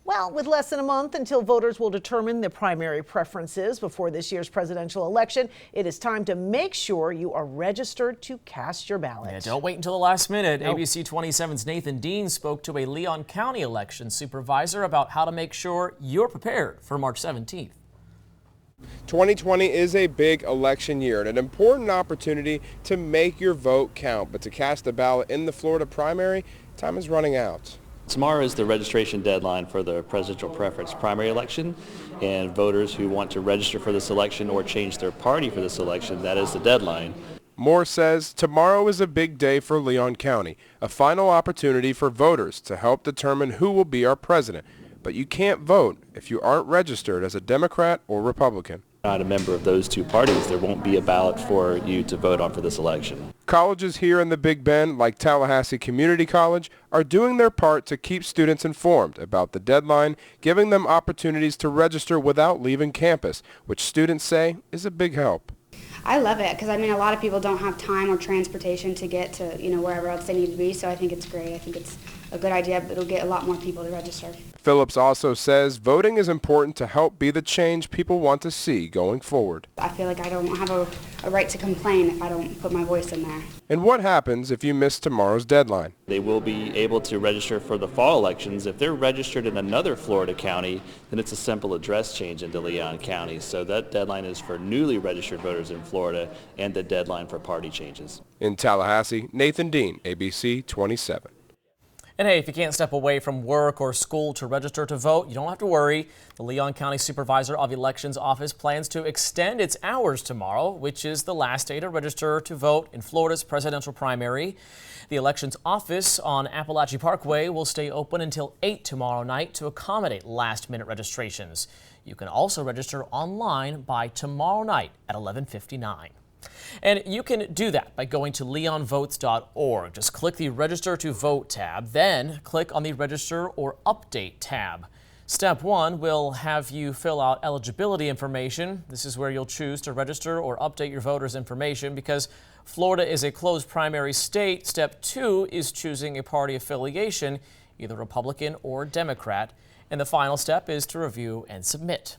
Well, with less than a month until voters will determine their primary preferences before this year's presidential election, it is time to make sure you are registered to cast your ballot. Yeah, don't wait until the last minute. Nope. ABC 27's Nathan Dean spoke to a Leon County election supervisor about how to make sure you're prepared for March 17th. 2020 is a big election year and an important opportunity to make your vote count. But to cast a ballot in the Florida primary, time is running out. Tomorrow is the registration deadline for the presidential preference primary election, and voters who want to register for this election or change their party for this election, that is the deadline. Moore says tomorrow is a big day for Leon County, a final opportunity for voters to help determine who will be our president. But you can't vote if you aren't registered as a Democrat or Republican. Not a member of those two parties, there won't be a ballot for you to vote on for this election. Colleges here in the Big Bend, like Tallahassee Community College, are doing their part to keep students informed about the deadline, giving them opportunities to register without leaving campus, which students say is a big help. I love it because, a lot of people don't have time or transportation to get to, wherever else they need to be, so I think it's great. I think it's a good idea, but it'll get a lot more people to register. Phillips also says voting is important to help be the change people want to see going forward. I feel like I don't have a right to complain if I don't put my voice in there. And what happens if you miss tomorrow's deadline? They will be able to register for the fall elections. If they're registered in another Florida county, then it's a simple address change into Leon County. So that deadline is for newly registered voters in Florida and the deadline for party changes. In Tallahassee, Nathan Dean, ABC 27. And hey, if you can't step away from work or school to register to vote, you don't have to worry. The Leon County Supervisor of Elections Office plans to extend its hours tomorrow, which is the last day to register to vote in Florida's presidential primary. The Elections Office on Appalachia Parkway will stay open until 8 tomorrow night to accommodate last-minute registrations. You can also register online by tomorrow night at 11:59. And you can do that by going to leonvotes.org. Just click the Register to Vote tab, then click on the Register or Update tab. Step 1 will have you fill out eligibility information. This is where you'll choose to register or update your voters' information. Because Florida is a closed primary state, Step 2 is choosing a party affiliation, either Republican or Democrat. And the final step is to review and submit.